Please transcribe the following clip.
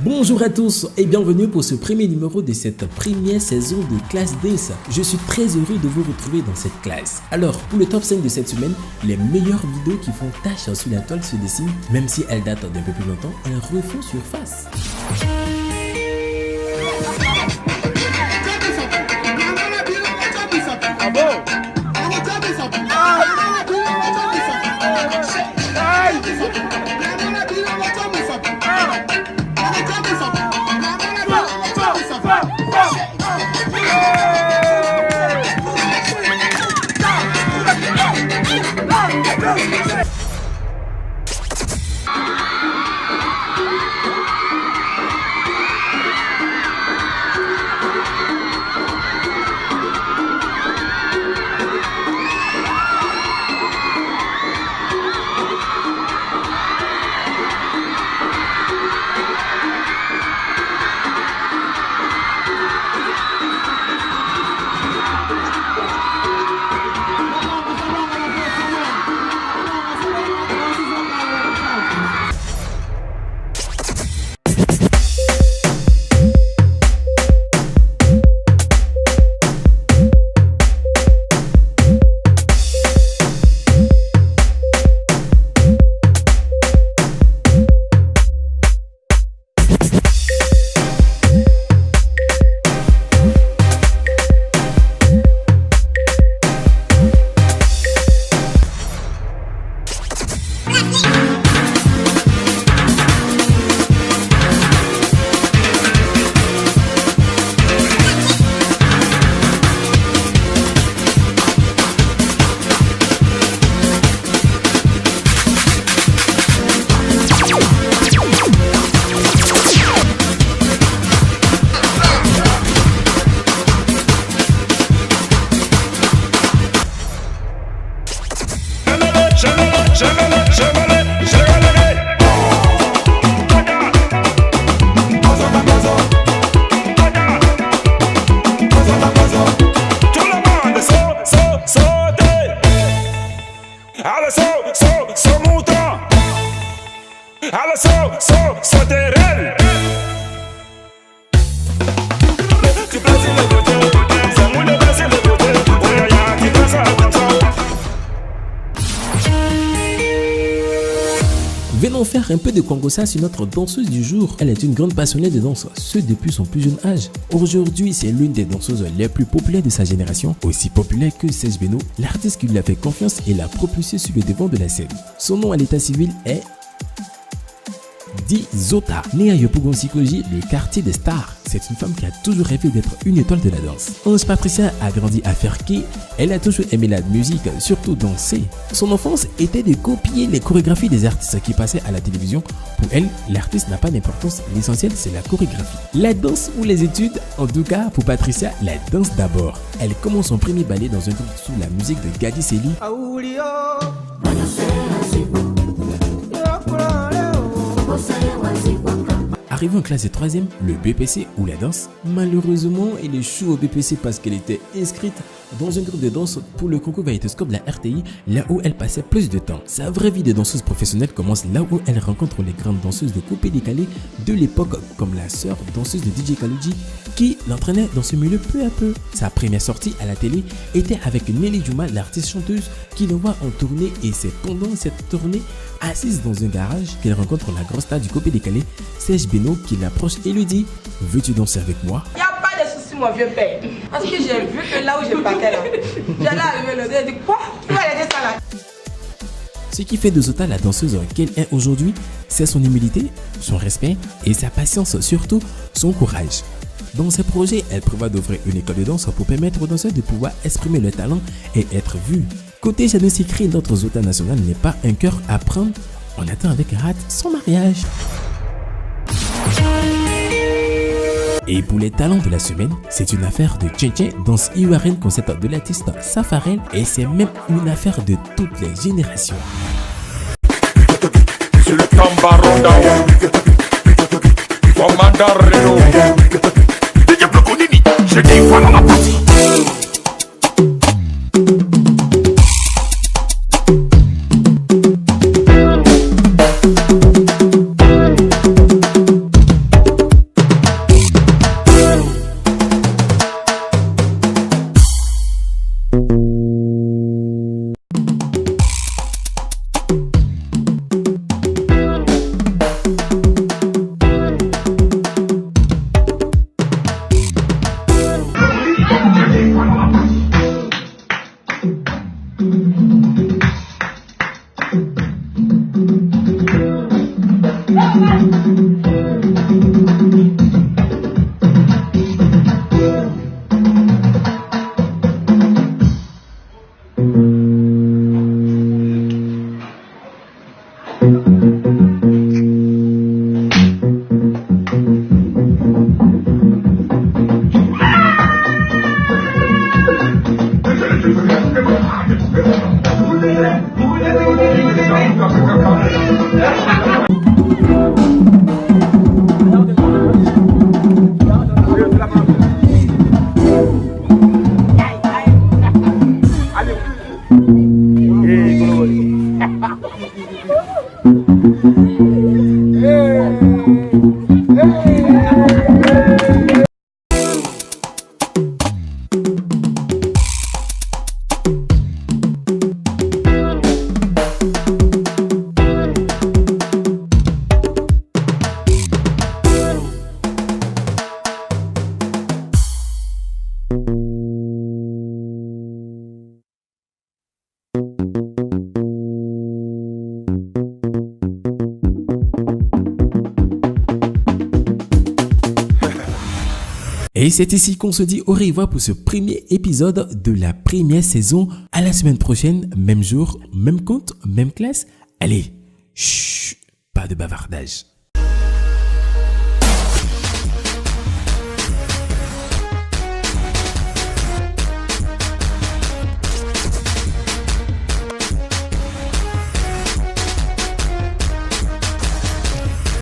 Bonjour à tous et bienvenue pour ce premier numéro de cette première saison de Classe Dance. Je suis très heureux de vous retrouver dans cette classe. Alors, pour le top 5 de cette semaine, les meilleures vidéos qui font tache sur la toile se dessinent, même si elles datent d'un peu plus longtemps, elles refont surface. Venons faire un peu de congossa sur notre danseuse du jour. Elle est une grande passionnée de danse, ce depuis son plus jeune âge. Aujourd'hui, c'est l'une des danseuses les plus populaires de sa génération, aussi populaire que Serge Beno, l'artiste qui lui a fait confiance et l'a propulsé sur le devant de la scène. Son nom à l'état civil est Zota. Née à Yopougon-Sikoji, le quartier des stars, c'est une femme qui a toujours rêvé d'être une étoile de la danse. Ange Patricia a grandi à Ferké, elle a toujours aimé la musique, surtout danser. Son enfance était de copier les chorégraphies des artistes qui passaient à la télévision. Pour elle, l'artiste n'a pas d'importance, l'essentiel c'est la chorégraphie. La danse ou les études, en tout cas pour Patricia, la danse d'abord. Elle commence son premier ballet dans un groupe sous la musique de Gadi Seli. Arrivée en classe de 3e, le BPC ou la danse, malheureusement elle échoue au BPC parce qu'elle était inscrite dans un groupe de danse pour le concours Vaïtoscope de la RTI, là où elle passait plus de temps. Sa vraie vie de danseuse professionnelle commence là où elle rencontre les grandes danseuses de coupé décalé de l'époque, comme la sœur danseuse de DJ Kaloudji qui l'entraînait dans ce milieu peu à peu. Sa première sortie à la télé était avec Nelly Juma, l'artiste chanteuse qui l'envoie en tournée, et c'est pendant cette tournée, assise dans un garage, qu'elle rencontre la grosse star du coupé décalé, Serge Beno, qui l'approche et lui dit « Veux-tu danser avec moi ?» Il n'y a pas de souci mon vieux père, parce que j'ai vu que là où je partais là, j'allais arriver le deux, j'ai dit quoi? Tu vas aller ça là? Ce qui fait de Zota la danseuse qu'elle est aujourd'hui, c'est son humilité, son respect et sa patience, surtout son courage. Dans ses projets, elle prévoit d'ouvrir une école de danse pour permettre aux danseurs de pouvoir exprimer leur talent et être vus. Côté Jeannot Sikri, notre Zota national n'est pas un cœur à prendre. On attend avec hâte son mariage. Et pour les talents de la semaine, c'est une affaire de Tchétché, danse ivoirienne concept de l'artiste Safarel, et c'est même une affaire de toutes les générations. Sur le tambaron d'Aou, commandant Renault, DJ Bloconini, je dis voilà la partie. Et c'est ici qu'on se dit au revoir pour ce premier épisode de la première saison. À la semaine prochaine, même jour, même compte, même classe. Allez, chut, pas de bavardage.